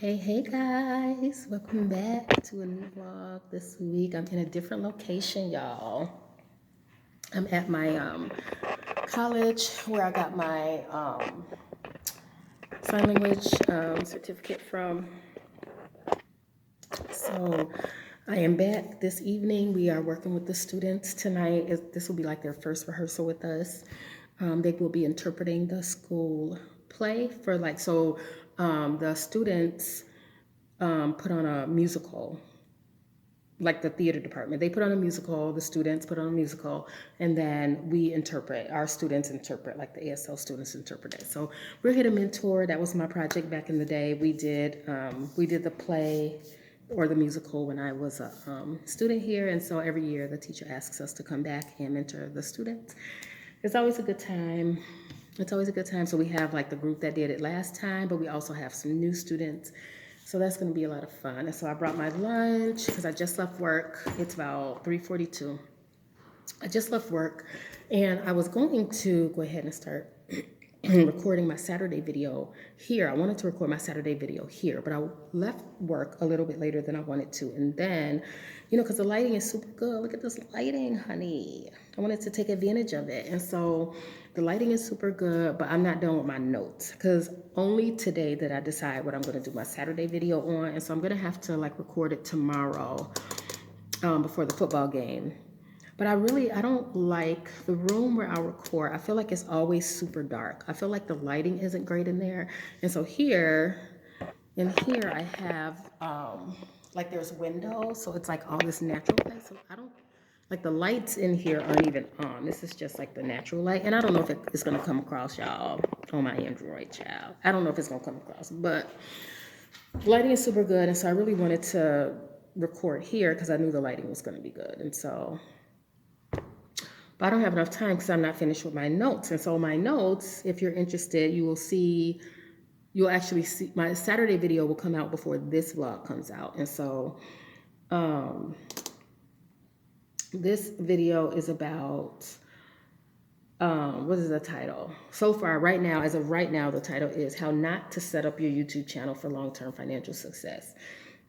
Hey guys, welcome back to a new vlog this week. I'm in a different location, y'all. I'm at my college where I got my sign language certificate from. So I am back this evening. We are working with the students tonight. This will be like their first rehearsal with us. They will be interpreting the school play for the students put on a musical, like the theater department. They put on a musical, the students put on a musical, and then we interpret, our students interpret, like the ASL students interpret it. So we're here to mentor. That was my project back in the day. We did the play or the musical when I was a student here. And so every year the teacher asks us to come back and mentor the students. It's always a good time. It's always a good time. So we have like the group that did it last time, but we also have some new students. So that's going to be a lot of fun. And so I brought my lunch because I just left work. It's about 3:42. I just left work and I was going to go ahead and start recording my Saturday video here. I wanted to record my Saturday video here, but I left work a little bit later than I wanted to. And then, because the lighting is super good. Look at this lighting, honey. I wanted to take advantage of it. And so the lighting is super good, but I'm not done with my notes because only today did I decide what I'm going to do my Saturday video on. And so I'm going to have to record it tomorrow before the football game. But I don't like the room where I record. I feel like it's always super dark. I feel like the lighting isn't great in there. And so here I have, there's windows. So it's like all this natural light. So I don't, the lights in here aren't even on. This is just like the natural light. And I don't know if it's going to come across, y'all, on my Android, child. I don't know if it's going to come across. But lighting is super good. And so I really wanted to record here because I knew the lighting was going to be good. And so... but I don't have enough time because I'm not finished with my notes. And so my notes, if you're interested, you'll actually see my Saturday video will come out before this vlog comes out. And so this video is about, what is the title? So far, right now, as of right now, the title is How Not to Set Up Your YouTube Channel for Long-Term Financial Success.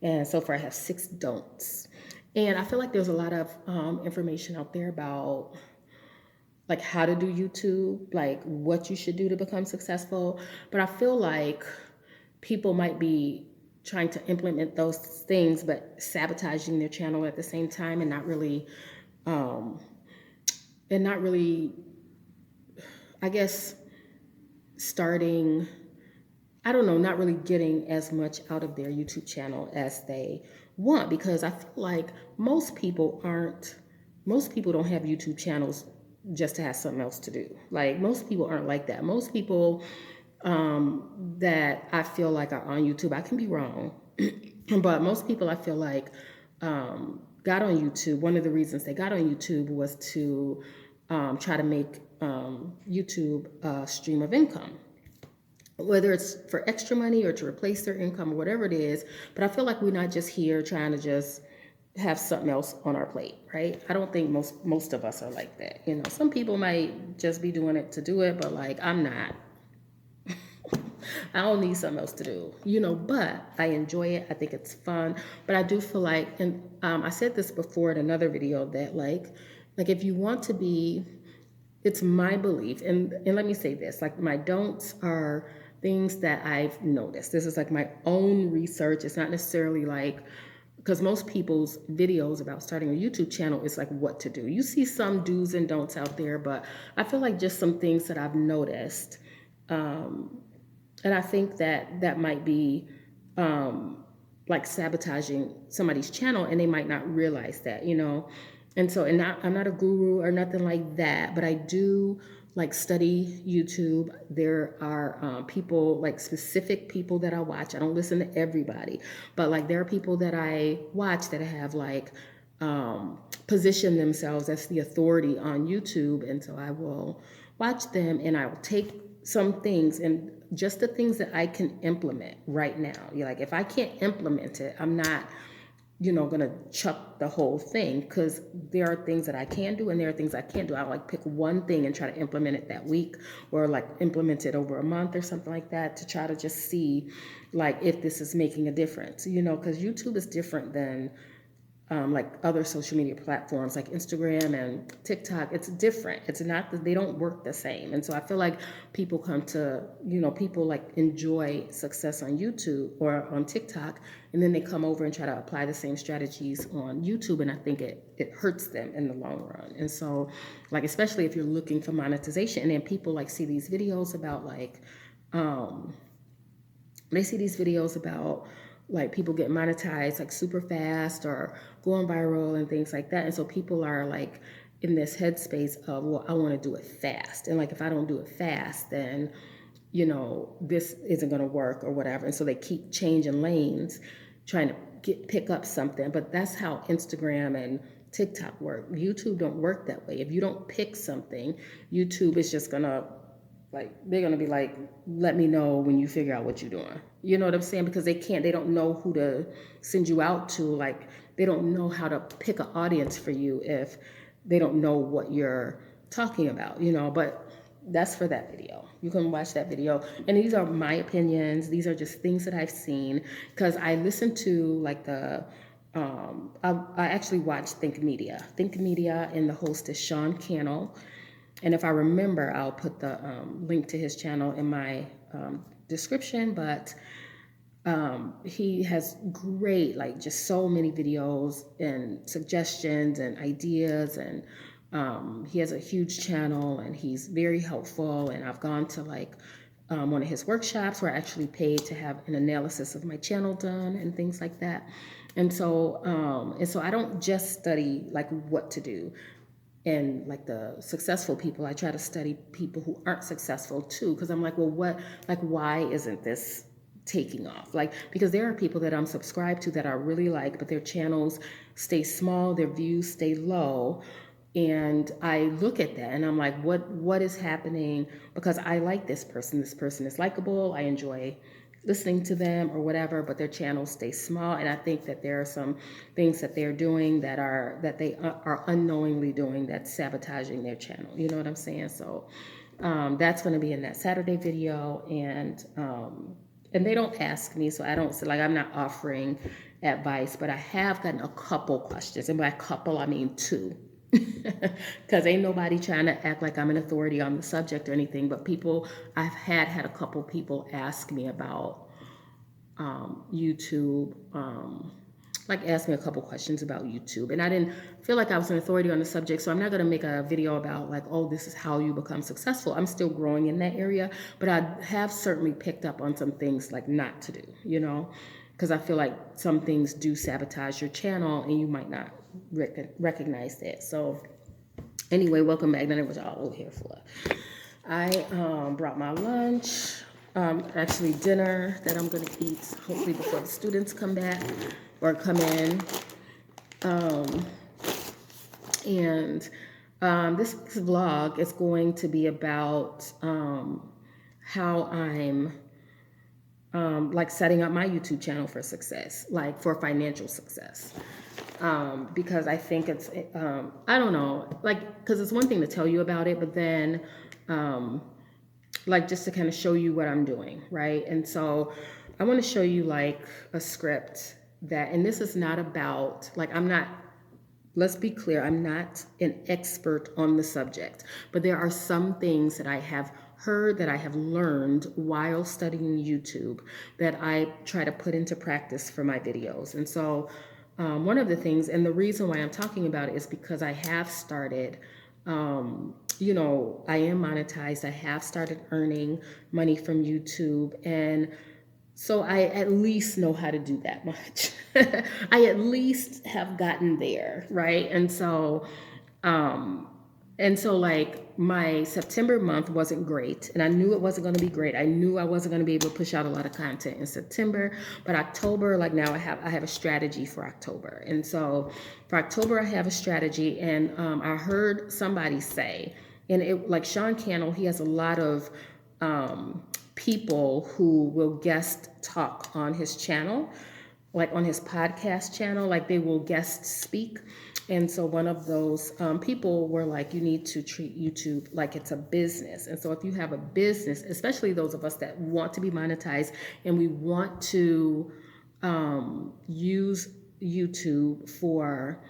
And so far I have 6 don'ts. And I feel like there's a lot of information out there about how to do YouTube, what you should do to become successful. But I feel like people might be trying to implement those things, but sabotaging their channel at the same time and not really, I guess, starting, I don't know, not really getting as much out of their YouTube channel as they want, because I feel like most people don't have YouTube channels just to have something else to do. Most people aren't like that. Most people that I feel like are on YouTube, I can be wrong, but most people I feel like got on YouTube. One of the reasons they got on YouTube was to try to make YouTube a stream of income, whether it's for extra money or to replace their income or whatever it is. But I feel like we're not just here trying to just have something else on our plate, right? I don't think most of us are like that. Some people might just be doing it to do it, but I'm not. I don't need something else to do, but I enjoy it. I think it's fun. But I do feel like, and I said this before in another video, that if you want to be, it's my belief, and let me say this, my don'ts are things that I've noticed. This is my own research. It's not necessarily because most people's videos about starting a YouTube channel is what to do. You see some do's and don'ts out there, but I feel like just some things that I've noticed. And I think that might be sabotaging somebody's channel, and they might not realize that, And so, I'm not a guru or nothing like that, but I do study YouTube. There are people, specific people that I watch. I don't listen to everybody, but there are people that I watch that have positioned themselves as the authority on YouTube. And so I will watch them, and I will take some things, and just the things that I can implement right now. If I can't implement it, I'm not gonna chuck the whole thing, because there are things that I can do and there are things I can't do. I like pick one thing and try to implement it that week, or like implement it over a month or something like that, to try to just see like if this is making a difference, because YouTube is different than like other social media platforms like Instagram and TikTok. It's different. It's not that they don't work the same. And so I feel like people come to, people like enjoy success on YouTube or on TikTok, and then they come over and try to apply the same strategies on YouTube. And I think it hurts them in the long run. And so, like, especially if you're looking for monetization, and then people like see these videos about like, they see these videos about like people get monetized like super fast or going viral and things like that. And so people are like in this headspace of, well, I want to do it fast. And like, if I don't do it fast, then, this isn't going to work or whatever. And so they keep changing lanes, trying to pick up something. But that's how Instagram and TikTok work. YouTube don't work that way. If you don't pick something, YouTube is just going to, like, they're going to be like, let me know when you figure out what you're doing. You know what I'm saying? Because they don't know who to send you out to. Like, they don't know how to pick an audience for you if they don't know what you're talking about, but that's for that video. You can watch that video. And these are my opinions. These are just things that I've seen, because I listen to like I actually watch Think Media, and the host is Sean Cannell. And if I remember, I'll put the link to his channel in my description. But he has great, like, just so many videos and suggestions and ideas. And he has a huge channel, and he's very helpful. And I've gone to like one of his workshops where I actually paid to have an analysis of my channel done and things like that. And so I don't just study like what to do. And like the successful people, I try to study people who aren't successful too, because I'm like, well, why isn't this taking off? Like, because there are people that I'm subscribed to that I really like, but their channels stay small, their views stay low. And I look at that and I'm like, what is happening? Because I like this person. This person is likable. I enjoy listening to them or whatever, but their channels stay small. And I think that there are some things that they're doing that they are unknowingly doing that's sabotaging their channel. You know what I'm saying? So that's going to be in that Saturday video. And they don't ask me, so I'm not offering advice, but I have gotten a couple questions. And by a couple, I mean 2. Because ain't nobody trying to act like I'm an authority on the subject or anything, but I've had a couple people ask me about YouTube, like ask me a couple questions about YouTube, and I didn't feel like I was an authority on the subject, so I'm not going to make a video about like, oh, this is how you become successful. I'm still growing in that area, but I have certainly picked up on some things like not to do, because I feel like some things do sabotage your channel and you might not recognize that. So anyway, welcome back. That was all over here for. I brought my lunch, actually dinner that I'm gonna eat hopefully before the students come back or come in. This vlog is going to be about how I'm like setting up my YouTube channel for success, like for financial success. Because I think it's, I don't know, like, because it's one thing to tell you about it, but then, like, just to kind of show you what I'm doing, right? And so I want to show you like a script and this is not about, like, let's be clear, I'm not an expert on the subject, but there are some things that I have heard, that I have learned while studying YouTube, that I try to put into practice for my videos. And so one of the things, and the reason why I'm talking about it, is because I have started, I am monetized. I have started earning money from YouTube. And so I at least know how to do that much. I at least have gotten there, right? And so like my September month wasn't great, and I knew it wasn't going to be great. I knew I wasn't going to be able to push out a lot of content in September, but October, like now I have a strategy for October. And so for October, I have a strategy, and I heard somebody say, and it, like Sean Cannell, he has a lot of people who will guest talk on his channel like on his podcast channel, like they will guest speak. And so one of those people were like, you need to treat YouTube like it's a business. And so if you have a business, especially those of us that want to be monetized and we want to use YouTube for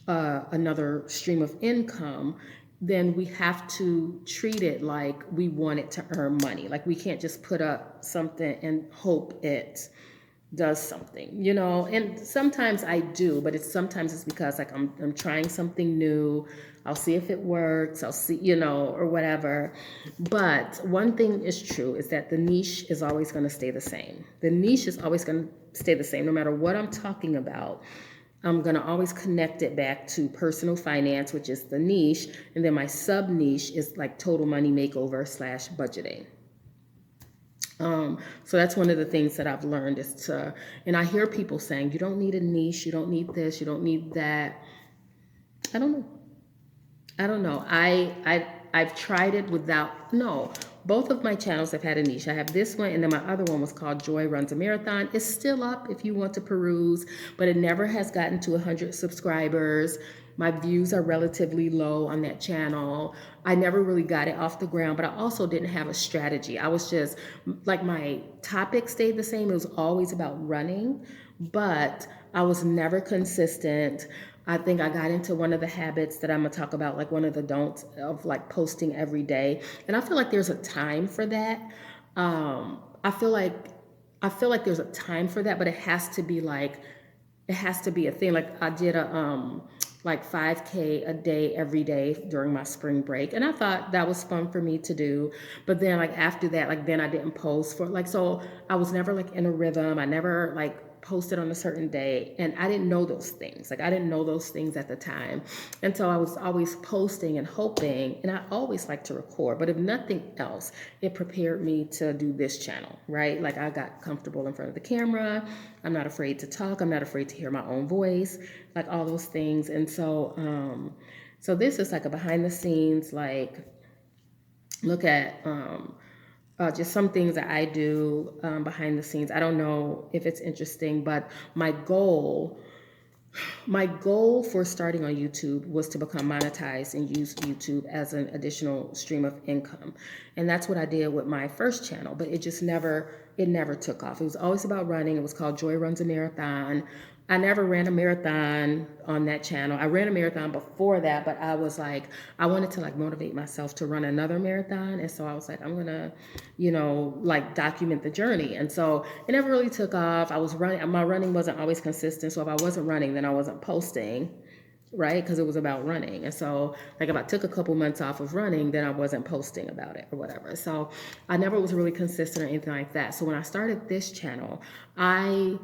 another stream of income, then we have to treat it like we want it to earn money. Like we can't just put up something and hope it does something, you know. And sometimes I do, but sometimes it's because like I'm trying something new. I'll see if it works. I'll see, you know, or whatever. But one thing is true is that the niche is always going to stay the same. The niche is always going to stay the same no matter what I'm talking about. I'm going to always connect it back to personal finance, which is the niche. And then my sub niche is like total money makeover / budgeting. So that's one of the things that I've learned is to, and I hear people saying, you don't need a niche, you don't need this, you don't need that. I don't know. I don't know. I've tried it without, no. Both of my channels have had a niche. I have this one, and then my other one was called Joy Runs a Marathon. It's still up if you want to peruse, but it never has gotten to 100 subscribers. My views are relatively low on that channel. I never really got it off the ground, but I also didn't have a strategy. I was just, like, my topic stayed the same. It was always about running, but I was never consistent. I think I got into one of the habits that I'm gonna talk about, like one of the don'ts of like posting every day. And I feel like there's a time for that. I feel like there's a time for that, but it has to be a thing. Like I did a like 5K a day every day during my spring break. And I thought that was fun for me to do. But then like after that, like then I didn't post for like, so I was never like in a rhythm. I never like posted on a certain day, and I didn't know those things. Like I didn't know those things at the time. And so I was always posting and hoping, and I always like to record, but if nothing else, it prepared me to do this channel, right? Like I got comfortable in front of the camera. I'm not afraid to talk. I'm not afraid to hear my own voice, like all those things. And so, so this is like a behind the scenes, like look at, just some things that I do behind the scenes. I don't know if it's interesting, but my goal for starting on YouTube was to become monetized and use YouTube as an additional stream of income. And that's what I did with my first channel, but it never took off. It was always about running. It was called Joy Runs a Marathon. I never ran a marathon on that channel. I ran a marathon before that, but I was like, I wanted to like motivate myself to run another marathon. And so I was like, I'm gonna, you know, like document the journey. And so it never really took off. I was running, my running wasn't always consistent. So if I wasn't running, then I wasn't posting, right? Because it was about running. And so like if I took a couple months off of running, then I wasn't posting about it or whatever. So I never was really consistent or anything like that. So when I started this channel, I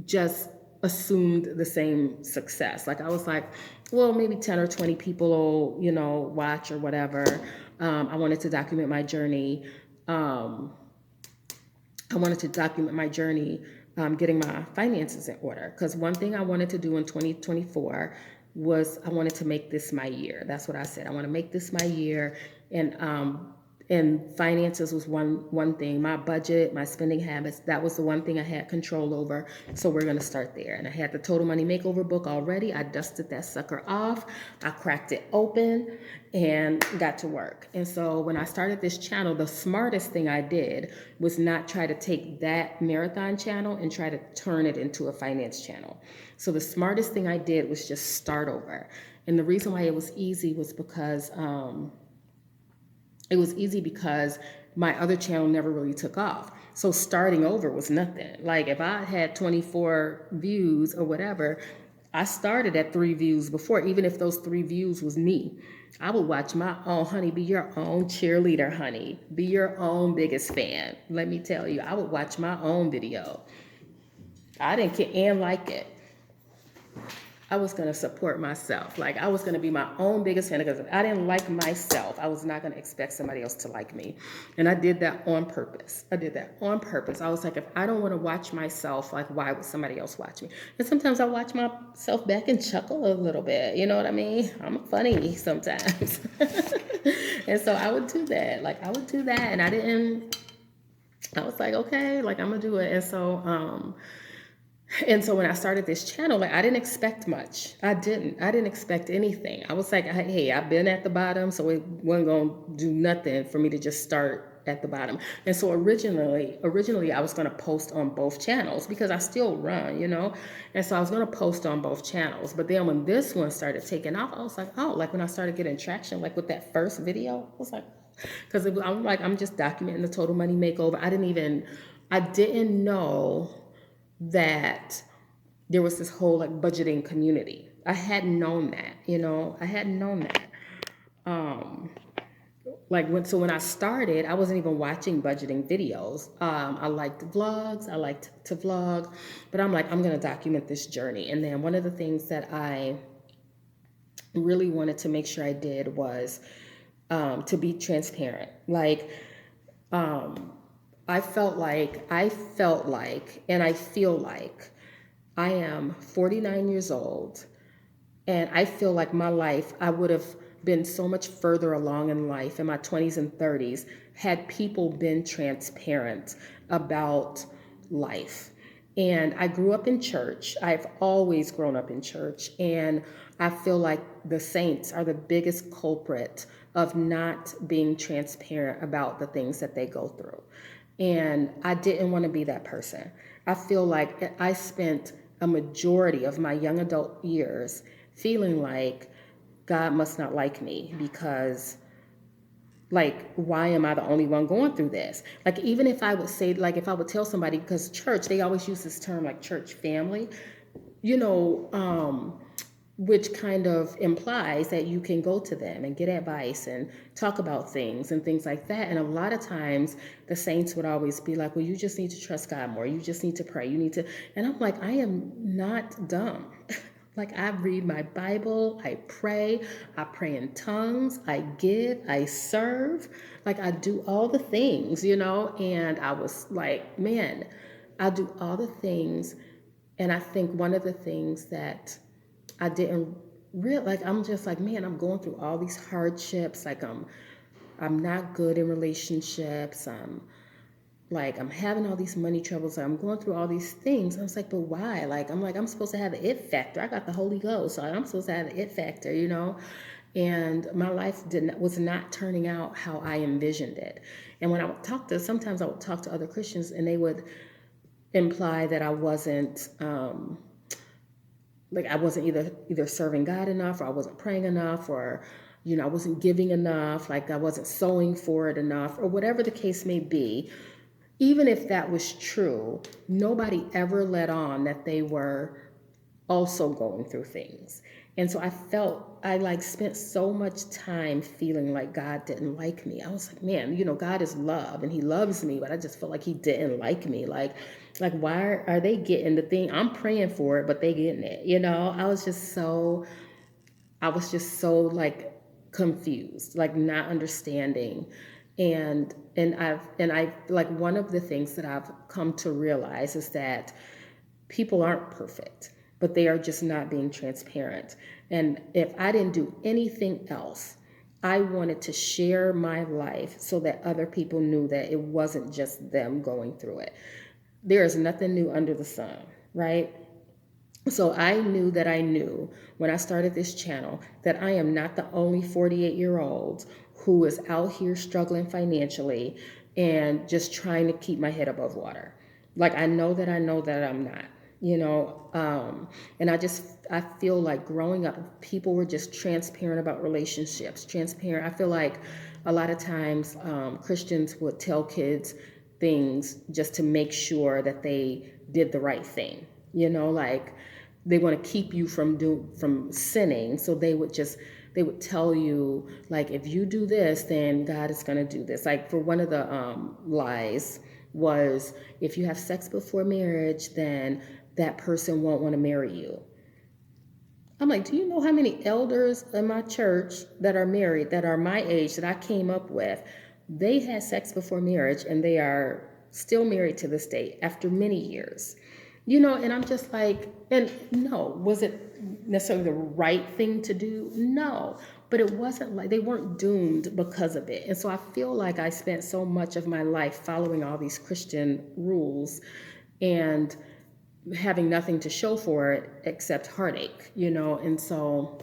just assumed the same success. Like I was like, well, maybe 10 or 20 people will, you know, watch or whatever. I wanted to document my journey. Getting my finances in order. Because one thing I wanted to do in 2024 was I wanted to make this my year. That's what I said. I want to make this my year. And finances was one thing. My budget, my spending habits, that was the one thing I had control over. So we're going to start there. And I had the Total Money Makeover book already. I dusted that sucker off. I cracked it open and got to work. And so when I started this channel, the smartest thing I did was not try to take that marathon channel and try to turn it into a finance channel. So the smartest thing I did was just start over. And the reason why it was easy was because my other channel never really took off. So starting over was nothing. Like if I had 24 views or whatever, I started at 3 views before, even if those 3 views was me. I would watch my own, honey, be your own cheerleader, honey. Be your own biggest fan. Let me tell you, I would watch my own video. I didn't care and like it. I was going to support myself. Like I was going to be my own biggest fan because if I didn't like myself, I was not going to expect somebody else to like me. And I did that on purpose. I was like, if I don't want to watch myself, like why would somebody else watch me? And sometimes I watch myself back and chuckle a little bit. You know what I mean? I'm funny sometimes. And so I would do that. And I was like, okay, like I'm going to do it. And so, And so when I started this channel, like I didn't expect much. I didn't expect anything. I was like, hey, I've been at the bottom, so it wasn't gonna do nothing for me to just start at the bottom. And so originally I was gonna post on both channels because I still run, you know. And so I was gonna post on both channels. But then when this one started taking off, I was like, oh, like when I started getting traction, like with that first video, I was like, because I'm like, I'm just documenting the total money makeover. I didn't know that there was this whole like budgeting community. I hadn't known that, you know, I hadn't known that. Um, when I started, I wasn't even watching budgeting videos. I liked vlogs, I liked to vlog, but I'm like, I'm gonna document this journey. And then one of the things that I really wanted to make sure I did was to be transparent. Um, I felt like, and I feel like I am 49 years old, and I feel like my life, I would have been so much further along in life in my 20s and 30s had people been transparent about life. And I grew up in church. I've always grown up in church. And I feel like the saints are the biggest culprit of not being transparent about the things that they go through. And I didn't want to be that person. I feel like I spent a majority of my young adult years feeling like God must not like me because, like, why am I the only one going through this? Like, even if I would say, like, if I would tell somebody, because church, they always use this term like church family, you know, which kind of implies that you can go to them and get advice and talk about things and things like that. And a lot of times the saints would always be like, well, you just need to trust God more. You just need to pray. You need to. And I'm like, I am not dumb. Like, I read my Bible, I pray in tongues, I give, I serve, like I do all the things, you know? And I was like, man, I do all the things. And I think one of the things that I didn't real like, I'm just like, man, I'm going through all these hardships. Like I'm not good in relationships. I'm having all these money troubles. I'm going through all these things. I was like, but why? Like, I'm supposed to have the it factor. I got the Holy Ghost, so I'm supposed to have the it factor, you know? And my life was not turning out how I envisioned it. And when sometimes I would talk to other Christians, and they would imply that I wasn't, like I wasn't either serving God enough, or I wasn't praying enough, or you know, I wasn't giving enough, like I wasn't sowing for it enough, or whatever the case may be. Even if that was true, nobody ever let on that they were also going through things. And so I like spent so much time feeling like God didn't like me. I was like, man, you know, God is love and he loves me, but I just felt like he didn't like me. Like why are they getting the thing? I'm praying for it, but they getting it, you know? I was just so like confused, like not understanding. And I like, one of the things that I've come to realize is that people aren't perfect, but they are just not being transparent. And if I didn't do anything else, I wanted to share my life so that other people knew that it wasn't just them going through it. There is nothing new under the sun, right? So I knew when I started this channel that I am not the only 48-year-old who is out here struggling financially and just trying to keep my head above water. Like I know that I'm not, you know. And I feel like growing up, people were just transparent about relationships, transparent. I feel like a lot of times Christians would tell kids things just to make sure that they did the right thing, you know, like they want to keep you from sinning, so they would tell you, like, if you do this, then God is going to do this. Like, for one of the lies was, if you have sex before marriage, then that person won't want to marry you. I'm like, do you know how many elders in my church that are married, that are my age, that I came up with? They had sex before marriage and they are still married to this day after many years. You know, and I'm just like, and no, was it necessarily the right thing to do? No, but it wasn't like they weren't doomed because of it. And so I feel like I spent so much of my life following all these Christian rules, and having nothing to show for it except heartache, and so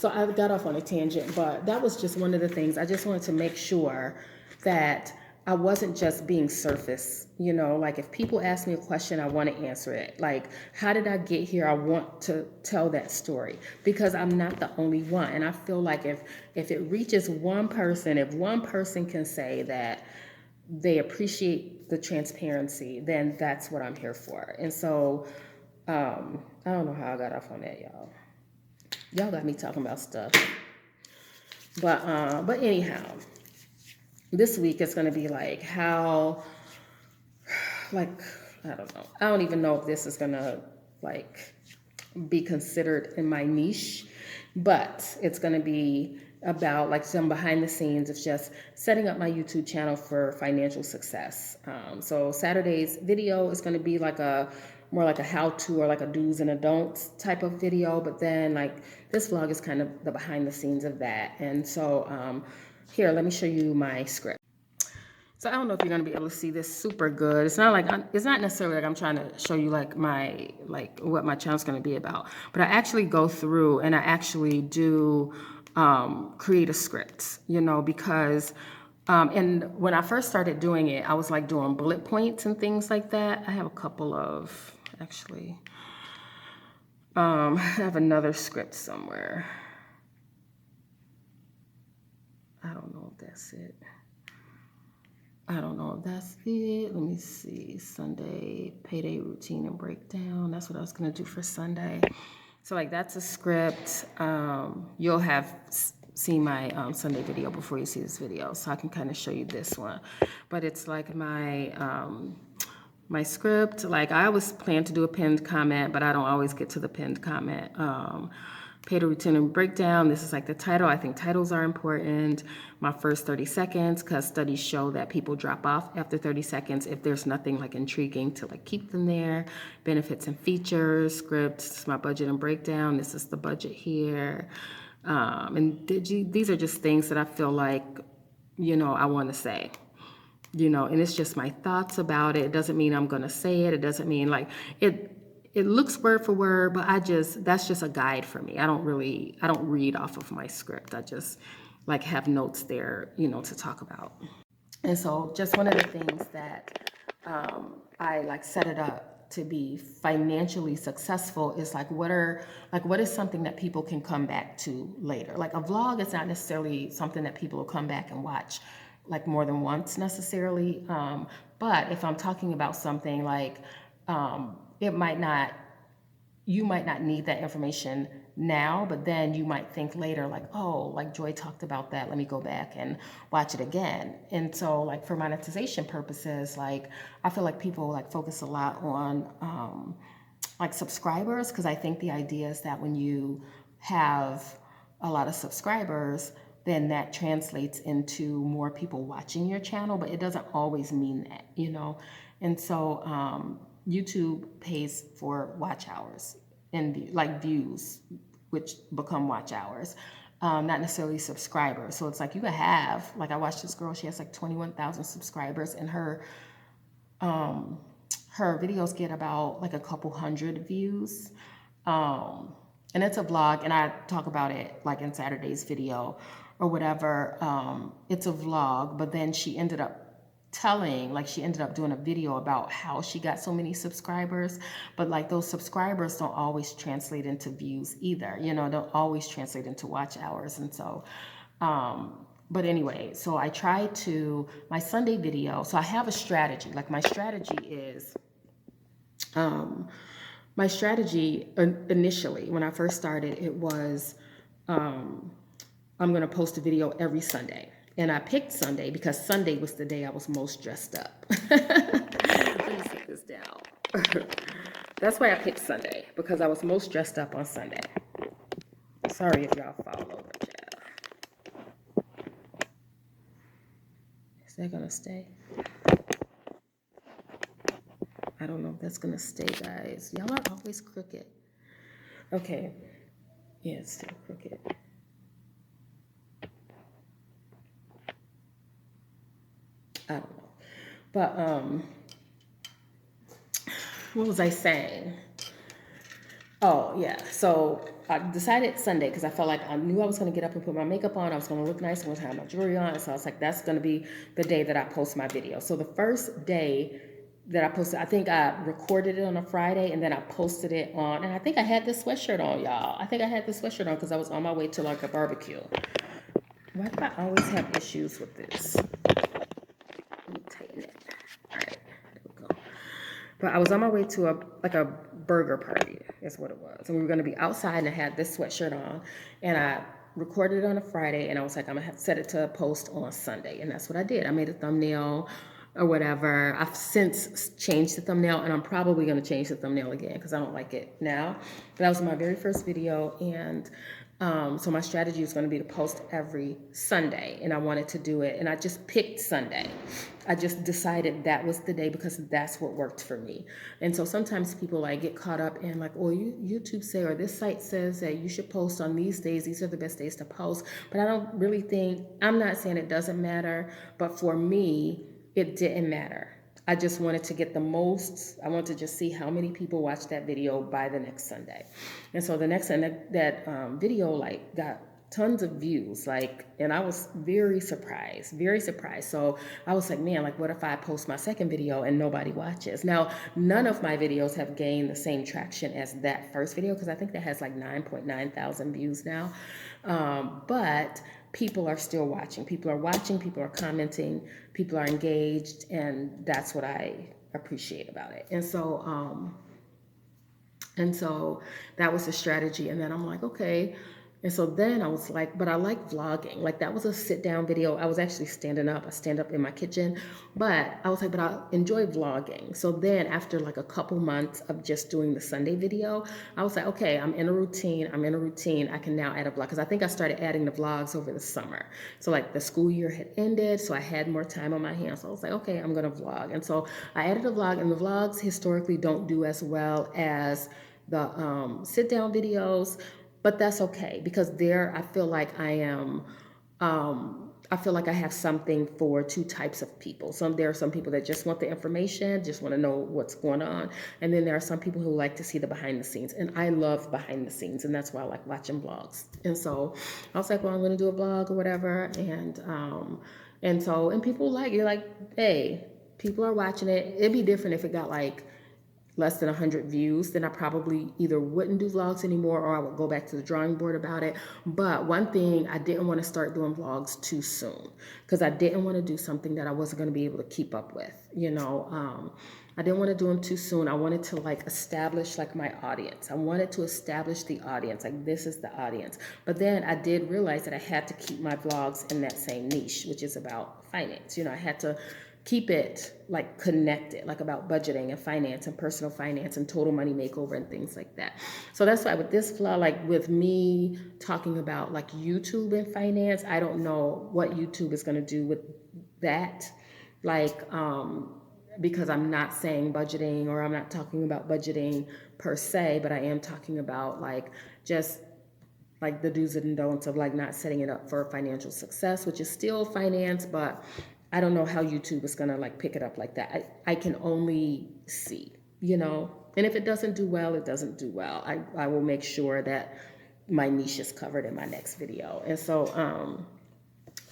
I got off on a tangent, but that was just one of the things. I just wanted to make sure that I wasn't just being surface, like if people ask me a question, I want to answer it. Like, how did I get here? I want to tell that story because I'm not the only one. And I feel like if it reaches one person, if one person can say that they appreciate the transparency, then that's what I'm here for. And so I don't know how I got off on that, y'all. Y'all got me talking about stuff. But anyhow, this week it's gonna be like how, like, I don't know. I don't even know if this is gonna like be considered in my niche, but it's gonna be about like some behind the scenes of just setting up my YouTube channel for financial success. So Saturday's video is gonna be like a more like a how-to or like a do's and a don'ts type of video, but then like this vlog is kind of the behind the scenes of that. And so here, let me show you my script. So I don't know if you're gonna be able to see this super good. It's not like it's not necessarily like I'm trying to show you like what my channel's gonna be about, but I actually go through and I actually do create a script, because and when I first started doing it, I was like doing bullet points and things like that. I have a couple of actually. I have another script somewhere. I don't know if that's it. I don't know if that's it. Let me see. Sunday, payday routine and breakdown. That's what I was going to do for Sunday. So like that's a script. You'll have seen my Sunday video before you see this video. So I can kind of show you this one. But it's like my script. Like I always plan to do a pinned comment, but I don't always get to the pinned comment. Pay to routine and breakdown. This is like the title. I think titles are important. My first 30 seconds, because studies show that people drop off after 30 seconds if there's nothing like intriguing to like keep them there. Benefits and features, scripts, my budget and breakdown. This is the budget here. And these are just things that I feel like, I want to say. And it's just my thoughts about it. It doesn't mean I'm going to say it. It doesn't mean like it looks word for word, but that's just a guide for me. I don't read off of my script. I just like have notes there, to talk about. And so just one of the things that I like set it up to be financially successful is like what is something that people can come back to later. Like a vlog is not necessarily something that people will come back and watch like more than once necessarily. But if I'm talking about something like you might not need that information now, but then you might think later like, oh, like Joy talked about that, let me go back and watch it again. And so like for monetization purposes, like I feel like people like focus a lot on like subscribers, because I think the idea is that when you have a lot of subscribers, then that translates into more people watching your channel, but it doesn't always mean that, And so YouTube pays for watch hours and like views, which become watch hours, not necessarily subscribers. So it's like you could have, like I watched this girl, she has like 21,000 subscribers, and her videos get about like a couple hundred views. And it's a vlog, and I talk about it like in Saturday's video or whatever. It's a vlog, but then she ended up doing a video about how she got so many subscribers, but like those subscribers don't always translate into views either, don't always translate into watch hours. And so, but anyway, so I try to, my Sunday video, so I have a strategy. Like my strategy is, initially when I first started, it was, I'm going to post a video every Sunday. And I picked Sunday because Sunday was the day I was most dressed up. Let me sit this down. That's why I picked Sunday, because I was most dressed up on Sunday. Sorry if y'all fall over, child. Is that going to stay? I don't know if that's going to stay, guys. Y'all are always crooked. Okay. Yeah, it's still crooked. I don't know. But what was I saying? Oh, yeah. So I decided Sunday because I felt like I knew I was going to get up and put my makeup on. I was going to look nice. I was going to have my jewelry on. So I was like, that's going to be the day that I post my video. So the first day that I posted, I think I recorded it on a Friday and then I posted it on, and I think I had this sweatshirt on, y'all. I think I had this sweatshirt on because I was on my way to like a barbecue. Why do I always have issues with this? Let me tighten it. All right, there we go. But I was on my way to a burger party, is what it was. And we were going to be outside, and I had this sweatshirt on, and I recorded it on a Friday, and I was like, I'm going to have to set it to a post on Sunday. And that's what I did. I made a thumbnail or whatever. I've since changed the thumbnail, and I'm probably going to change the thumbnail again because I don't like it now. But that was my very first video, and so my strategy was going to be to post every Sunday, and I wanted to do it, and I just picked Sunday. I just decided that was the day because that's what worked for me. And so sometimes people like get caught up in like, oh, YouTube say, or this site says that you should post on these days. These are the best days to post. But I don't really think, I'm not saying it doesn't matter, but for me, it didn't matter. I just wanted to get the most, I wanted to just see how many people watched that video by the next Sunday. And so the next Sunday, that video like got tons of views, like, and I was very surprised. So I was like, man, like what if I post my second video and nobody watches? Now, none of my videos have gained the same traction as that first video because I think that has like 9.9 thousand views now. But people are still watching. People are commenting, people are engaged, and that's what I appreciate about it. And so that was the strategy. And then I'm like, okay. And so then I was like, but I like vlogging. Like that was a sit down video. I was actually standing up. I stand up in my kitchen, but I was like, but I enjoy vlogging. So then after like a couple months of just doing the Sunday video, I was like, okay, I'm in a routine. I can now add a vlog. Because I think I started adding the vlogs over the summer. So like the school year had ended. So I had more time on my hands. So I was like, okay, I'm going to vlog. And so I added a vlog, and the vlogs historically don't do as well as the sit down videos. But that's okay because there I feel like I feel like I have something for two types of people. There are some people that just want the information, just want to know what's going on. And then there are some people who like to see the behind the scenes. And I love behind the scenes, and that's why I like watching vlogs. And so I was like, well, I'm going to do a vlog or whatever. And people like, you're like, hey, people are watching it. It'd be different if it got like less than 100 views, then I probably either wouldn't do vlogs anymore or I would go back to the drawing board about it. But one thing, I didn't want to start doing vlogs too soon because I didn't want to do something that I wasn't going to be able to keep up with. I didn't want to do them too soon. I wanted to like establish like my audience. I wanted to establish the audience, like this is the audience. But then I did realize that I had to keep my vlogs in that same niche, which is about finance. I had to keep it like connected, like about budgeting and finance and personal finance and total money makeover and things like that. So that's why with this vlog, like with me talking about like YouTube and finance, I don't know what YouTube is going to do with that. Like, because I'm not saying budgeting, or I'm not talking about budgeting per se, but I am talking about like just like the do's and don'ts of like not setting it up for financial success, which is still finance, but I don't know how YouTube is going to like pick it up like that. I can only see, and if it doesn't do well, it doesn't do well. I will make sure that my niche is covered in my next video. And so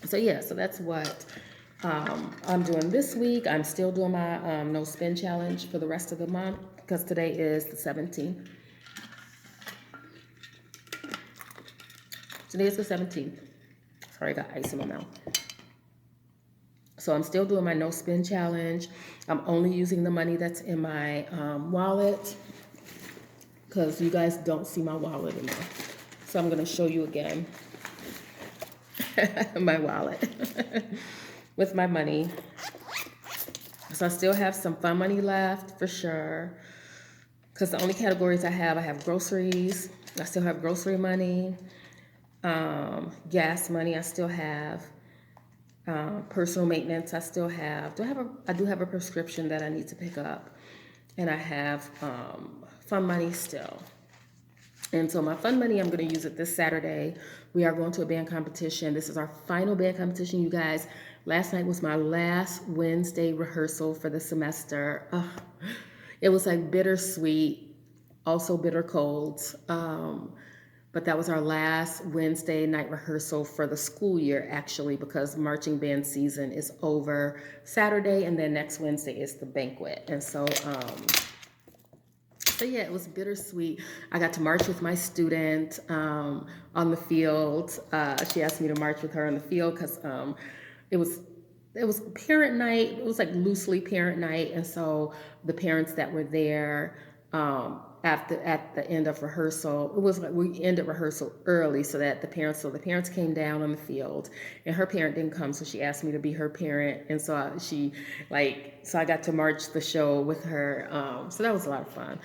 that's what I'm doing this week. I'm still doing my no spend challenge for the rest of the month because today is the 17th. Today is the 17th. Sorry, I got ice in my mouth. So I'm still doing my no spend challenge. I'm only using the money that's in my wallet because you guys don't see my wallet enough. So I'm going to show you again my wallet with my money. So I still have some fun money left for sure because the only categories I have I still have grocery money, gas money I still have. Personal maintenance, I still have. I do have a prescription that I need to pick up, and I have fun money still. And so my fun money, I'm going to use it this Saturday. We are going to a band competition. This is our final band competition, you guys. Last night was my last Wednesday rehearsal for the semester. It was like bittersweet, also bitter cold. But that was our last Wednesday night rehearsal for the school year, actually, because marching band season is over Saturday, and then next Wednesday is the banquet. And so yeah, it was bittersweet. I got to march with my student on the field. She asked me to march with her on the field because it was it was parent night. It was like loosely parent night, and so the parents that were there at the end of rehearsal, it was like we ended rehearsal early so that the parents came down on the field, and her parent didn't come, so she asked me to be her parent, and so I got to march the show with her. So that was a lot of fun.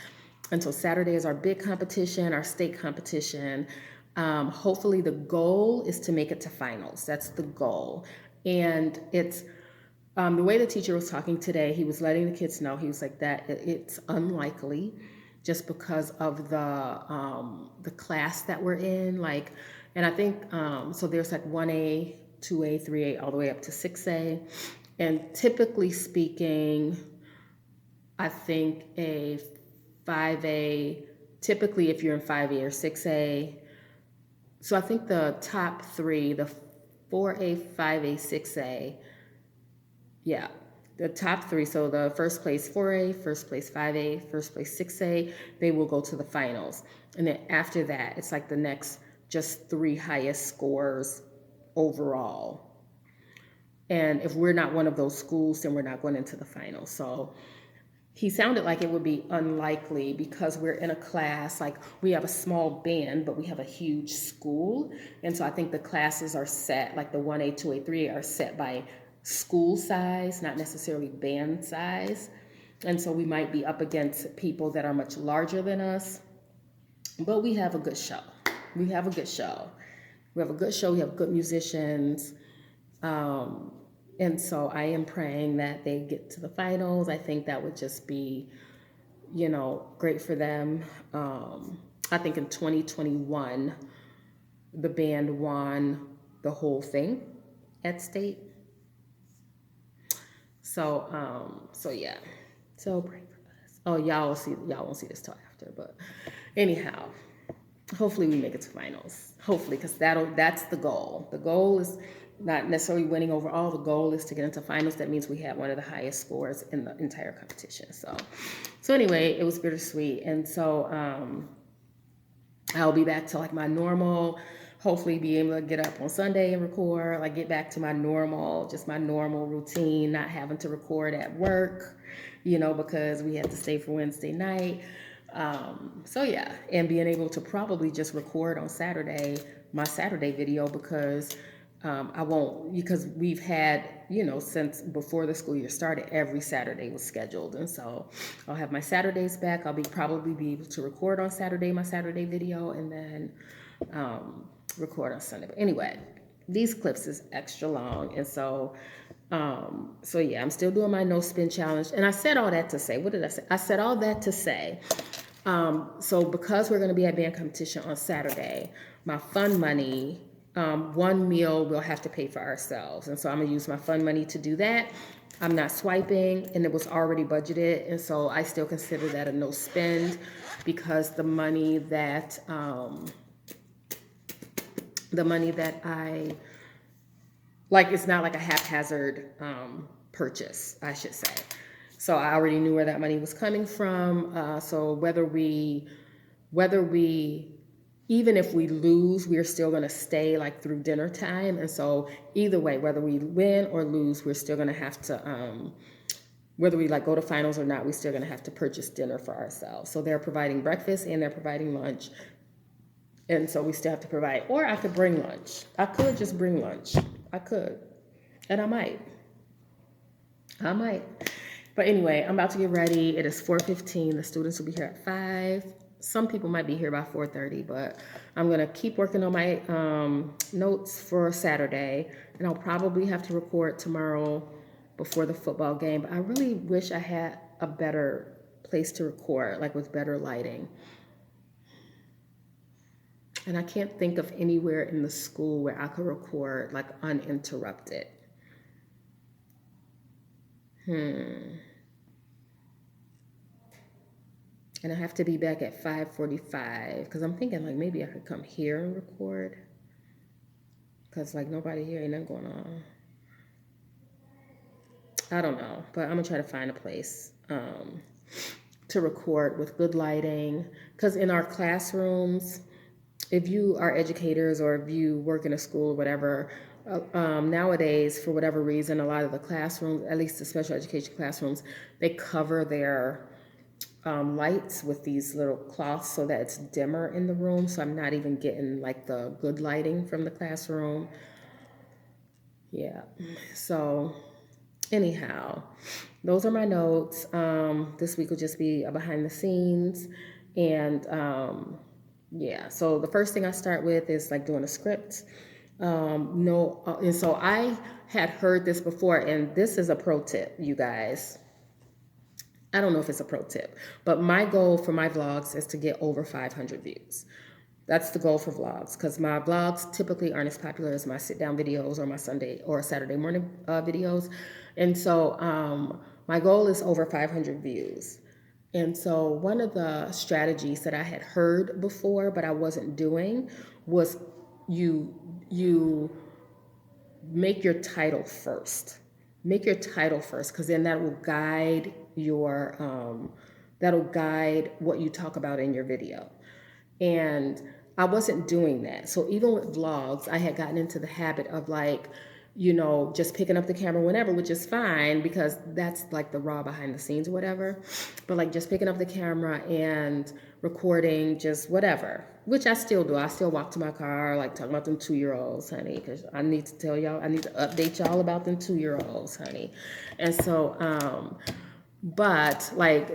And so Saturday is our big competition, our state competition. Hopefully the goal is to make it to finals. That's the goal. And it's the way the teacher was talking today, he was letting the kids know, he was like that it's unlikely just because of the class that we're in. Like, and I think, so there's like 1A, 2A, 3A, all the way up to 6A. And typically speaking, I think a 5A, typically if you're in 5A or 6A, so I think the top three, the 4A, 5A, 6A, yeah, the top three, so the first place 4A, first place 5A, first place 6A, they will go to the finals. And then after that, it's like the next just three highest scores overall. And if we're not one of those schools, then we're not going into the finals. So he sounded like it would be unlikely because we're in a class, like we have a small band, but we have a huge school. And so I think the classes are set, like the 1A, 2A, 3A are set by school size, not necessarily band size. And so we might be up against people that are much larger than us, but we have a good show. We have a good show. We have a good show. We have good musicians. And so I am praying that they get to the finals. I think that would just be, great for them. I think in 2021, the band won the whole thing at state. So yeah. So pray for us. Oh, y'all won't see this till after, but anyhow, hopefully we make it to finals. Hopefully, because that's the goal. The goal is not necessarily winning overall. The goal is to get into finals. That means we had one of the highest scores in the entire competition. So anyway, it was bittersweet. And so I'll be back to like my normal, hopefully be able to get up on Sunday and record, like get back to my normal routine, not having to record at work, because we had to stay for Wednesday night. So yeah, and being able to probably just record on Saturday, my Saturday video, because because we've had, since before the school year started, every Saturday was scheduled. And so I'll have my Saturdays back. I'll probably be able to record on Saturday, my Saturday video, and then record on Sunday. But anyway, these clips is extra long. And so yeah, I'm still doing my no spin challenge. And I said all that to say, what did I say? I said all that to say, so because we're going to be at band competition on Saturday, my fund money, one meal we'll have to pay for ourselves. And so I'm gonna use my fund money to do that. I'm not swiping, and it was already budgeted. And so I still consider that a no spend, because the money that I, like, it's not like a haphazard purchase, I should say. So I already knew where that money was coming from. So whether we, even if we lose, we're still going to stay like through dinner time. And so either way, whether we win or lose, we're still going to have to, whether we like go to finals or not, we're still going to have to purchase dinner for ourselves. So they're providing breakfast and they're providing lunch. And so we still have to provide, or I could bring lunch. I could just bring lunch. I could, and I might. But anyway, I'm about to get ready. It is 4:15. The students will be here at 5. Some people might be here by 4:30, but I'm going to keep working on my notes for Saturday, and I'll probably have to record tomorrow before the football game. But I really wish I had a better place to record, like with better lighting. And I can't think of anywhere in the school where I could record like uninterrupted. And I have to be back at 5:45 because I'm thinking like maybe I could come here and record because like nobody here, ain't nothing going on. I don't know, but I'm gonna try to find a place to record with good lighting because in our classrooms, if you are educators or if you work in a school or whatever, nowadays, for whatever reason, a lot of the classrooms, at least the special education classrooms, they cover their lights with these little cloths so that it's dimmer in the room. So I'm not even getting like the good lighting from the classroom. Yeah. So anyhow, those are my notes. This week will just be a behind the scenes. And yeah, so the first thing I start with is like doing a script. No, and so I had heard this before, and this is a pro tip, you guys. I don't know if it's a pro tip, but my goal for my vlogs is to get over 500 views. That's the goal for vlogs because my vlogs typically aren't as popular as my sit down videos or my Sunday or Saturday morning videos. And so my goal is over 500 views. And so one of the strategies that I had heard before, but I wasn't doing was you make your title first. Make your title first because then that will guide your that'll guide what you talk about in your video. And I wasn't doing that. So even with vlogs, I had gotten into the habit of like, you know, just picking up the camera whenever, which is fine because that's like the raw behind the scenes or whatever. But like just picking up the camera and recording just whatever, which I still do. I still walk to my car, like talking about them 2-year-olds, honey, because I need to tell y'all, I need to update y'all about them 2-year-olds, honey. And so, but like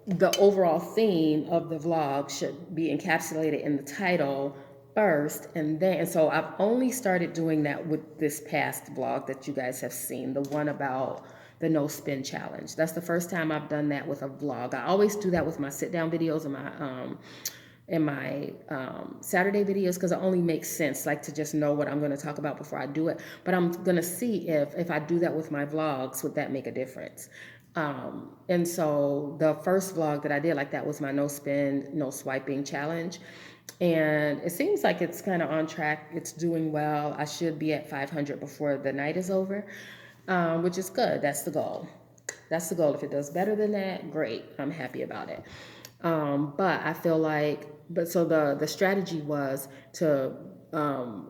the overall theme of the vlog should be encapsulated in the title first, and so I've only started doing that with this past vlog that you guys have seen, the one about the no spin challenge. That's the first time I've done that with a vlog. I always do that with my sit down videos and my Saturday videos because it only makes sense like to just know what I'm going to talk about before I do it. But I'm going to see if I do that with my vlogs, would that make a difference? And so the first vlog that I did like that was my no spin, no swiping challenge. And it seems like it's kind of on track. It's doing well. I should be at 500 before the night is over, which is good. That's the goal. That's the goal. If it does better than that, great. I'm happy about it. But I feel like, but so the strategy was to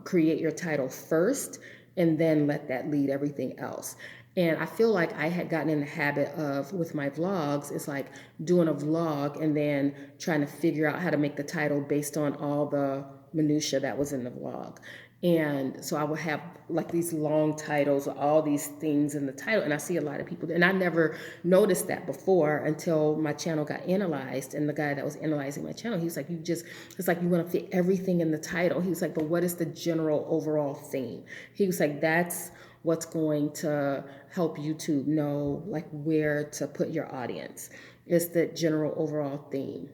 create your title first and then let that lead everything else. And I feel like I had gotten in the habit of, with my vlogs, it's like doing a vlog and then trying to figure out how to make the title based on all the minutia that was in the vlog. And so I would have like these long titles, all these things in the title. And I see a lot of people, and I never noticed that before until my channel got analyzed. And the guy that was analyzing my channel, he was like, it's like you want to fit everything in the title. He was like, but what is the general overall theme? He was like, that's what's going to help YouTube know like where to put your audience. It's the general overall theme.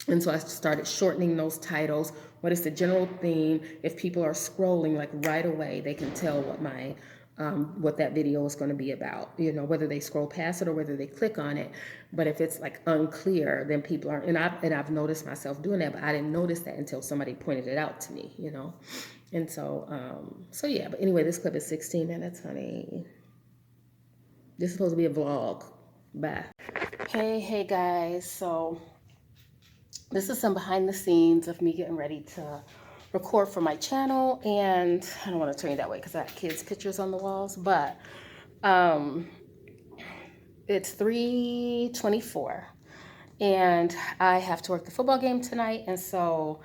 And so I started shortening those titles. What is the general theme? If people are scrolling like right away, they can tell what my what that video is going to be about, you know, whether they scroll past it or whether they click on it. But if it's like unclear, then people are, and I've noticed myself doing that, but I didn't notice that until somebody pointed it out to me, you know. And so, so yeah, but anyway, this clip is 16 minutes, honey. This is supposed to be a vlog. Bye. Hey guys. So this is some behind the scenes of me getting ready to record for my channel. And I don't want to turn you that way because I have kids' pictures on the walls, but it's 3:24 and I have to work the football game tonight. And so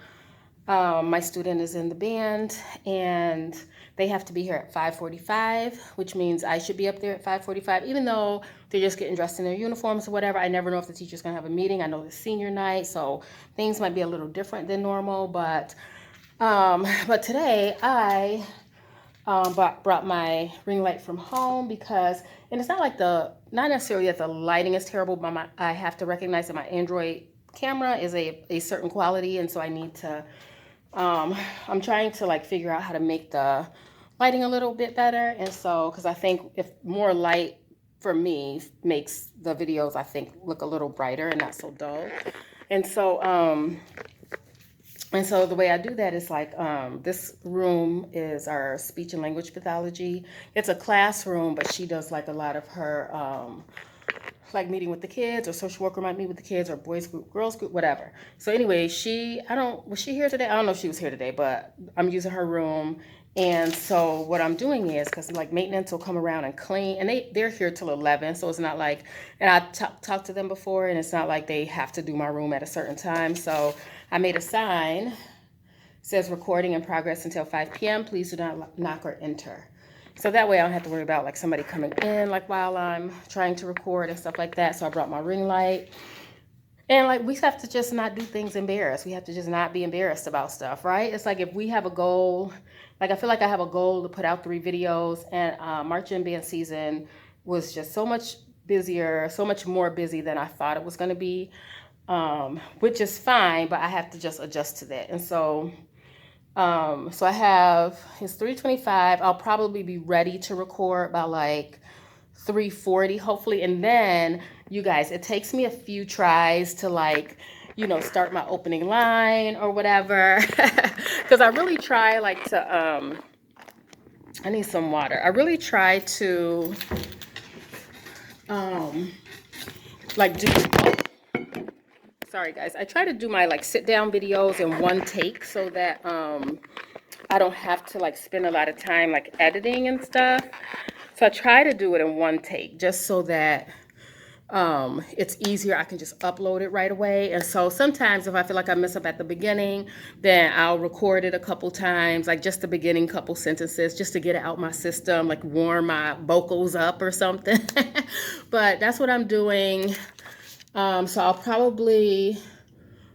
my student is in the band and they have to be here at 5:45, which means I should be up there at 5:45, even though they're just getting dressed in their uniforms or whatever. I never know if the teacher's gonna have a meeting. I know it's senior night, so things might be a little different than normal, but today I brought my ring light from home because, and it's not like not necessarily that the lighting is terrible, but I have to recognize that my Android camera is a certain quality, and so I need to, I'm trying to like figure out how to make the lighting a little bit better. And so, because I think if more light for me, makes the videos, I think, look a little brighter and not so dull. And so, the way I do that is like, this room is our speech and language pathology. It's a classroom, but she does like a lot of her, like meeting with the kids, or social worker might meet with the kids, or boys group, girls group, whatever. So anyway, was she here today? I don't know if she was here today, but I'm using her room. And so what I'm doing is, because like maintenance will come around and clean, and they're here till 11, so it's not like, and I talked to them before, and it's not like they have to do my room at a certain time. So I made a sign, says recording in progress until 5 p.m. Please do not knock or enter. So that way I don't have to worry about like somebody coming in like while I'm trying to record and stuff like that. So I brought my ring light. And like, we have to just not do things embarrassed. We have to just not be embarrassed about stuff, right? It's like, if we have a goal, like I feel like I have a goal to put out 3 videos, and marching band season was just so much busier, so much more busy than I thought it was going to be, which is fine, but I have to just adjust to that. And so, it's 3:25. I'll probably be ready to record by like 3:40, hopefully. And then, you guys, it takes me a few tries to like, start my opening line or whatever. Because I really try like to, I need some water. I really try to, like do, sorry guys. I try to do my like sit down videos in one take, so that, I don't have to like spend a lot of time like editing and stuff. So I try to do it in one take, just so that it's easier. I can just upload it right away. And so sometimes if I feel like I mess up at the beginning, then I'll record it a couple times, like just the beginning couple sentences, just to get it out my system, like warm my vocals up or something. But that's what I'm doing. So I'll probably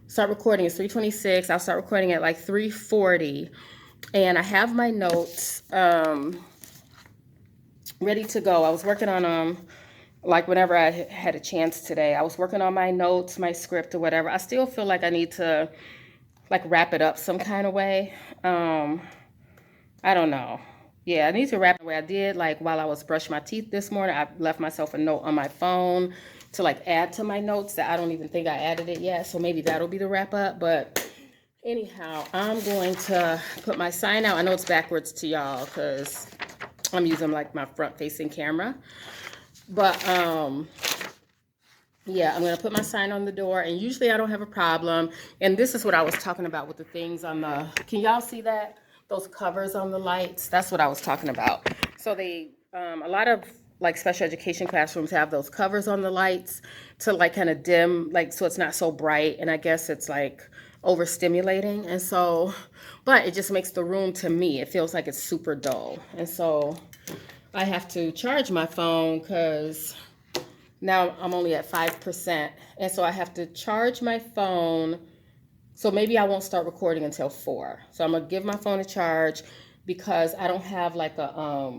start recording at 3:26. I'll start recording at like 3:40. And I have my notes ready to go. I was working on them like whenever I had a chance today. I was working on my notes, my script or whatever. I still feel like I need to like wrap it up some kind of way. I don't know. Yeah, I need to wrap it the way I did. Like while I was brushing my teeth this morning, I left myself a note on my phone to like add to my notes that I don't even think I added it yet. So maybe that'll be the wrap up. But anyhow, I'm going to put my sign out. I know it's backwards to y'all because I'm using like my front facing camera. But yeah, I'm going to put my sign on the door, and usually I don't have a problem. And this is what I was talking about with the things on the, can y'all see that? Those covers on the lights? That's what I was talking about. So they, a lot of like special education classrooms have those covers on the lights to like kind of dim, like, so it's not so bright. And I guess it's like overstimulating. And so, but it just makes the room, to me, it feels like it's super dull. And so I have to charge my phone because now I'm only at 5%. And so I have to charge my phone. So maybe I won't start recording until 4. So I'm going to give my phone a charge, because I don't have like a,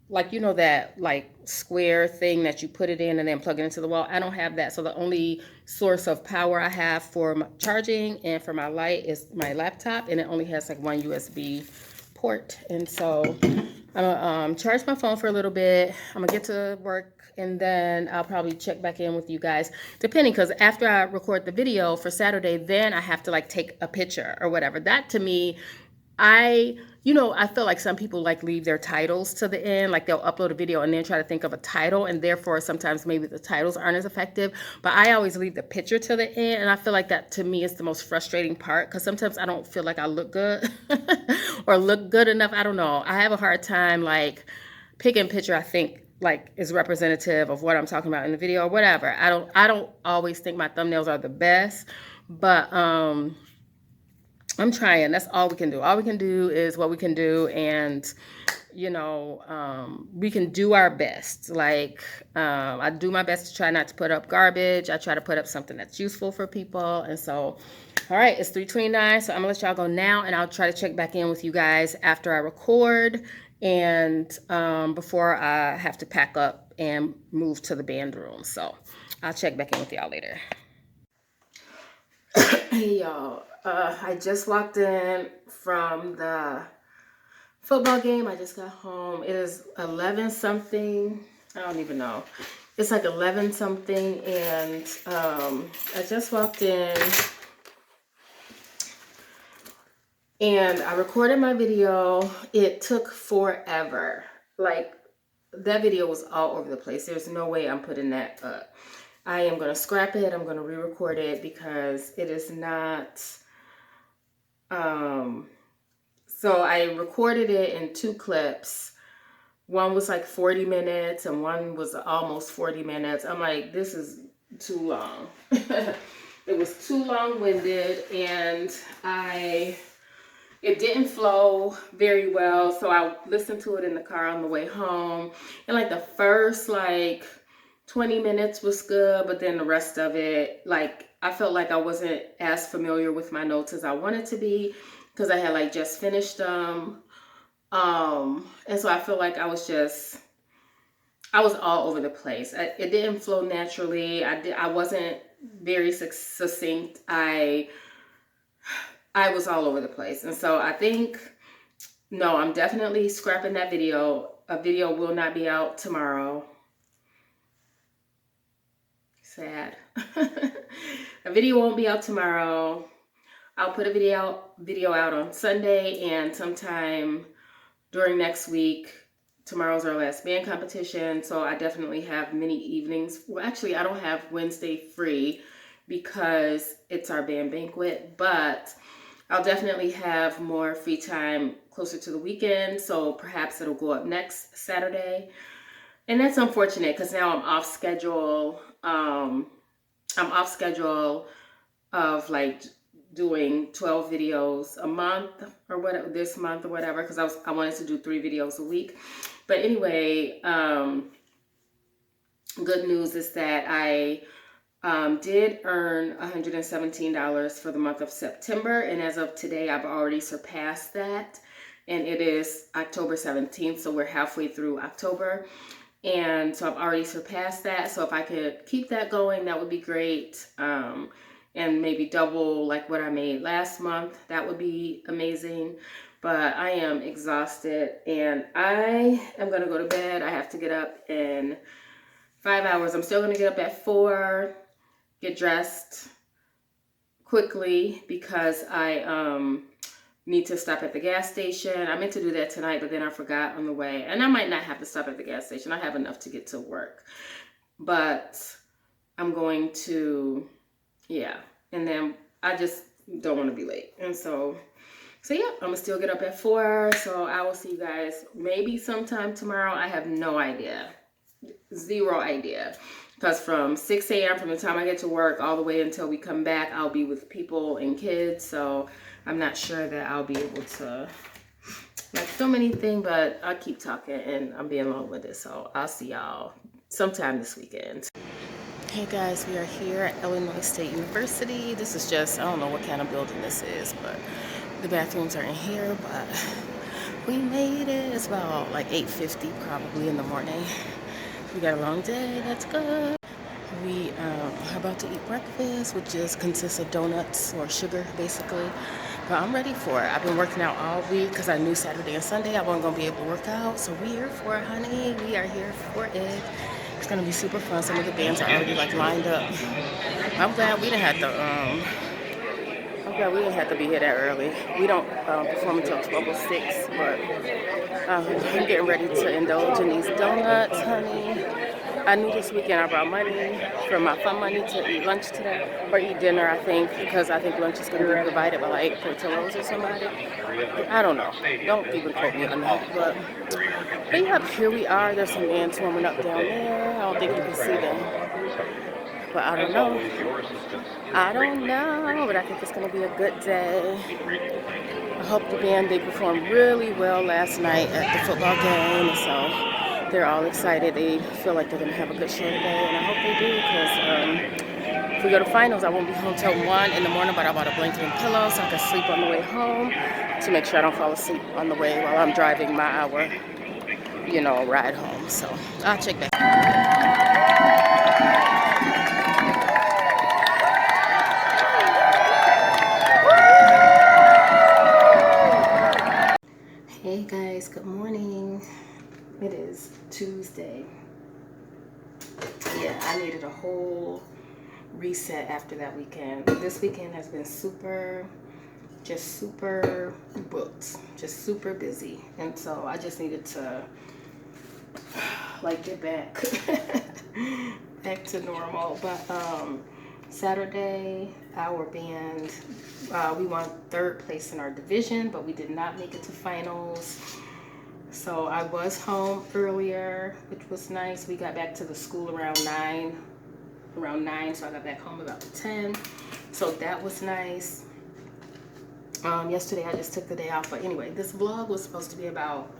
like, that like square thing that you put it in and then plug it into the wall. I don't have that. So the only source of power I have for my charging and for my light is my laptop. And it only has like one USB port. And so I'm gonna charge my phone for a little bit. I'm gonna get to work, and then I'll probably check back in with you guys, depending, because after I record the video for Saturday, then I have to like take a picture or whatever. That, to me, I feel like some people like leave their titles to the end, like they'll upload a video and then try to think of a title, and therefore sometimes maybe the titles aren't as effective. But I always leave the picture to the end, and I feel like that, to me, is the most frustrating part, because sometimes I don't feel like I look good or look good enough. I don't know. I have a hard time like picking picture, I think, like is representative of what I'm talking about in the video or whatever. I don't always think my thumbnails are the best, but I'm trying. That's all we can do. All we can do is what we can do. And, we can do our best. Like, I do my best to try not to put up garbage. I try to put up something that's useful for people. And so, all right, it's 3:29. So I'm gonna let y'all go now, and I'll try to check back in with you guys after I record, and before I have to pack up and move to the band room. So I'll check back in with y'all later. Hey y'all, I just walked in from the football game. I just got home. It is 11 something. I don't even know. It's like 11 something, and I just walked in and I recorded my video. It took forever. Like, that video was all over the place. There's no way I'm putting that up. I am going to scrap it. I'm going to re-record it because it is not, so I recorded it in 2 clips. One was like 40 minutes and one was almost 40 minutes. I'm like, this is too long. It was too long-winded, and it didn't flow very well. So I listened to it in the car on the way home. And like the first like 20 minutes was good, but then the rest of it, like, I felt like I wasn't as familiar with my notes as I wanted to be because I had like just finished them. And so I feel like I was all over the place. It didn't flow naturally. I wasn't very succinct. I was all over the place. And so I think, no, I'm definitely scrapping that video. A video will not be out tomorrow. Sad. A video won't be out tomorrow. I'll put a video out on Sunday, and sometime during next week. Tomorrow's our last band competition, so I definitely have many evenings. Well, actually, I don't have Wednesday free because it's our band banquet, but I'll definitely have more free time closer to the weekend, so perhaps it'll go up next Saturday. And that's unfortunate because now I'm off schedule. I'm off schedule of like doing 12 videos a month or whatever, this month or whatever, because I wanted to do 3 videos a week. But anyway, good news is that I did earn $117 for the month of September, and as of today I've already surpassed that, and it is October 17th, so we're halfway through October, and so I've already surpassed that. So if I could keep that going, that would be great. And maybe double like what I made last month, that would be amazing. But I am exhausted, and I am gonna go to bed. I have to get up in 5 hours. I'm still gonna get up at 4, get dressed quickly because I need to stop at the gas station. I meant to do that tonight, but then I forgot on the way. And I might not have to stop at the gas station. I have enough to get to work. But I'm going to, yeah. And then I just don't want to be late. And so yeah, I'm going to still get up at 4. So I will see you guys maybe sometime tomorrow. I have no idea. 0 idea. Because from 6 a.m. from the time I get to work all the way until we come back, I'll be with people and kids. So I'm not sure that I'll be able to like film anything, but I'll keep talking, and I'm being long-winded. So I'll see y'all sometime this weekend. Hey guys, we are here at Illinois State University. This is just, I don't know what kind of building this is, but the bathrooms are in here, but we made it. It's about like 8:50 probably in the morning. We got a long day, that's good. We are about to eat breakfast, which consists of donuts or sugar basically. But I'm ready for it. I've been working out all week because I knew Saturday and Sunday I wasn't going to be able to work out. So we're here for it, honey. We are here for it. It's going to be super fun. Some of the bands are already like lined up. I'm glad we didn't have to be here that early. We don't perform until 12:06, but I'm getting ready to indulge in these donuts, honey. I knew this weekend I brought money from my fun money to eat lunch today, or eat dinner, I think, because I think lunch is going to be provided by like Portillo's or somebody. I don't know. Don't even quote me on that. But yeah, here we are. There's some bands warming up down there. I don't think you can see them. But I don't know. But I think it's going to be a good day. I hope the band, they performed really well last night at the football game, so they're all excited. They feel like they're going to have a good show today, and I hope they do, because if we go to finals, I won't be home till 1 in the morning, but I bought a blanket and pillow so I can sleep on the way home to make sure I don't fall asleep on the way while I'm driving my hour, ride home. So I'll check back. Hey guys, good morning. It is Tuesday. I needed a whole reset after that weekend. This weekend has been super booked, just super busy, and so I just needed to like get back back to normal. But Saturday, our band, we won 3rd place in our division, but we did not make it to finals. So I was home earlier, which was nice. We got back to the school around 9, so I got back home about 10. So that was nice. Yesterday I just took the day off, but anyway, this vlog was supposed to be about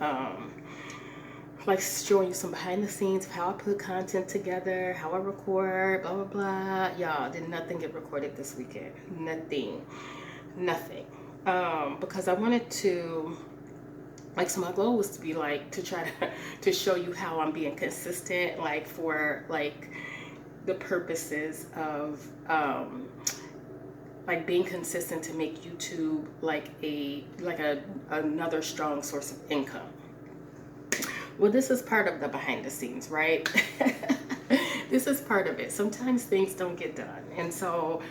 like showing you some behind the scenes of how I put content together, how I record, blah blah blah. Y'all, did nothing get recorded this weekend. Nothing. Because I wanted to, like, so my goal was to be like to try to show you how I'm being consistent, like for like the purposes of like being consistent to make YouTube like another strong source of income. Well, this is part of the behind the scenes, right? This is part of it. Sometimes things don't get done. And so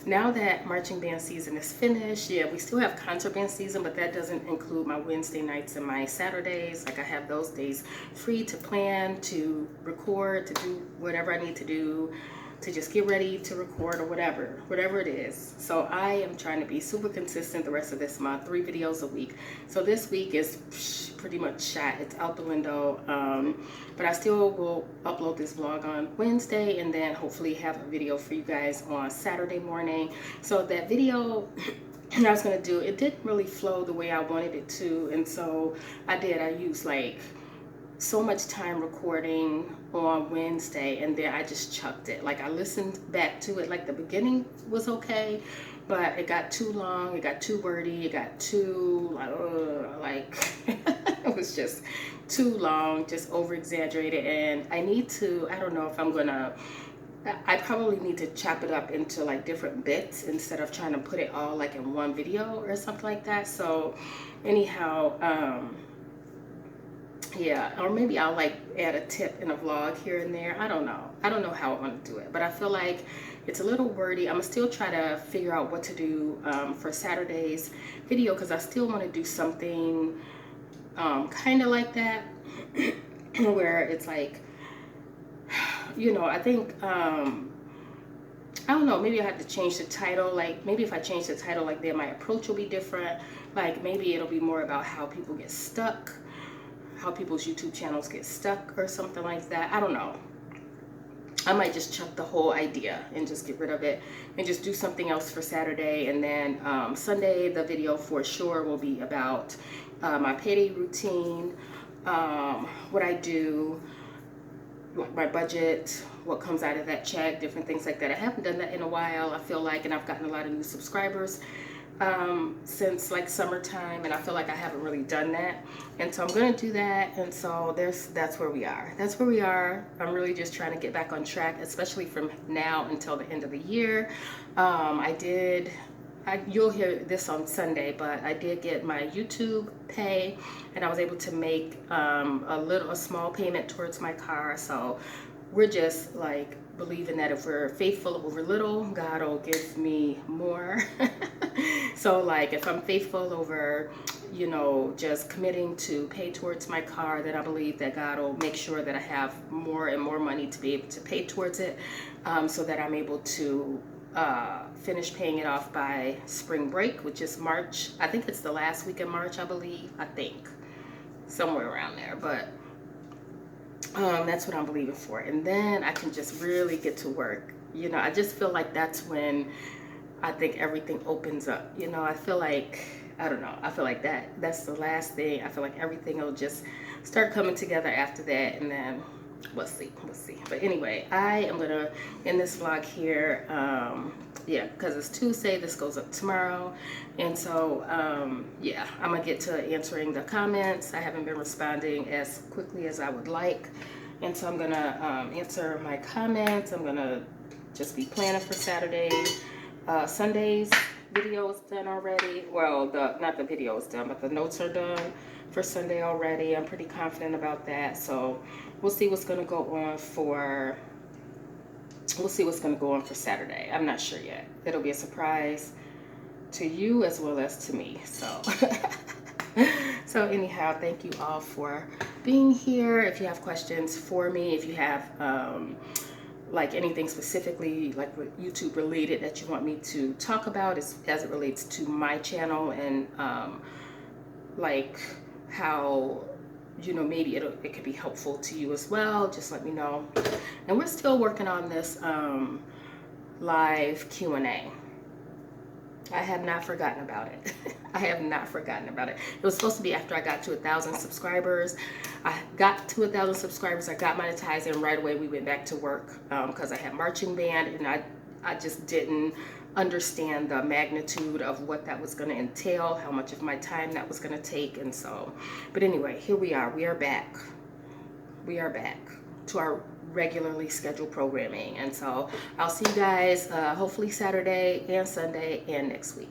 now that marching band season is finished, yeah, we still have concert band season, but that doesn't include my Wednesday nights and my Saturdays. Like I have those days free to plan, to record, to do whatever I need to do, to just get ready to record or whatever it is. So I am trying to be super consistent the rest of this month, 3 videos a week. So this week is pretty much shot. It's out the window. But I still will upload this vlog on Wednesday and then hopefully have a video for you guys on Saturday morning. So that video I was gonna do, it didn't really flow the way I wanted it to. And so I used like so much time recording on Wednesday, and then I just chucked it. Like I listened back to it, like the beginning was okay, but it got too long, it got too wordy, it got too like it was just too long, just over exaggerated. And I need to, I don't know if I'm gonna, I probably need to chop it up into like different bits instead of trying to put it all like in one video or something like that. So anyhow, yeah, or maybe I'll like add a tip in a vlog here and there. I don't know how I want to do it, but I feel like it's a little wordy. I'm gonna still try to figure out what to do for Saturday's video, because I still want to do something kind of like that where it's like, you know, I think I don't know, maybe I have to change the title. Like maybe if I change the title like that, my approach will be different. Like maybe it'll be more about how people get stuck, how people's YouTube channels get stuck or something like that. I don't know. I might just chuck the whole idea and just get rid of it and just do something else for Saturday. And then Sunday, the video for sure will be about my payday routine, what I do, my budget, what comes out of that check, different things like that. I haven't done that in a while, I feel like, and I've gotten a lot of new subscribers since like summertime, and I feel like I haven't really done that, and so I'm gonna do that. And so that's where we are. I'm really just trying to get back on track, especially from now until the end of the year. You'll hear this on Sunday, but I did get my YouTube pay, and I was able to make a small payment towards my car. So we're just like believing that if we're faithful over little, God will give me more. So like if I'm faithful over, you know, just committing to pay towards my car, then I believe that God will make sure that I have more and more money to be able to pay towards it, so that I'm able to finish paying it off by spring break, which is March. I think it's the last week in March, I believe. I think somewhere around there, but that's what I'm believing for. And then I can just really get to work. You know, I just feel like that's when I think everything opens up. You know, I feel like, I don't know, I feel like that's the last thing. I feel like everything will just start coming together after that, and then we'll see. But anyway, I am gonna end this vlog here. Yeah, because it's Tuesday, this goes up tomorrow. And so yeah, I'm gonna get to answering the comments. I haven't been responding as quickly as I would like, and so I'm gonna answer my comments. I'm gonna just be planning for Saturday. Sunday's video is done already. Well, not the video is done, but the notes are done for Sunday already. I'm pretty confident about that. So we'll see what's gonna go on for we'll see what's going to go on for Saturday. I'm not sure yet. It'll be a surprise to you as well as to me. So, so anyhow, thank you all for being here. If you have questions for me, if you have like anything specifically like YouTube related that you want me to talk about as it relates to my channel, and like how, you know, maybe it could be helpful to you as well, just let me know. And we're still working on this live Q&A. I have not forgotten about it. I have not forgotten about it. It was supposed to be after I got to 1,000 subscribers. I got to 1,000 subscribers. I got monetized, and right away we went back to work because I had marching band, and I just didn't understand the magnitude of what that was going to entail, how much of my time that was going to take. And so, but anyway, here we are. We are back. We are back to our regularly scheduled programming. And so I'll see you guys hopefully Saturday and Sunday and next week.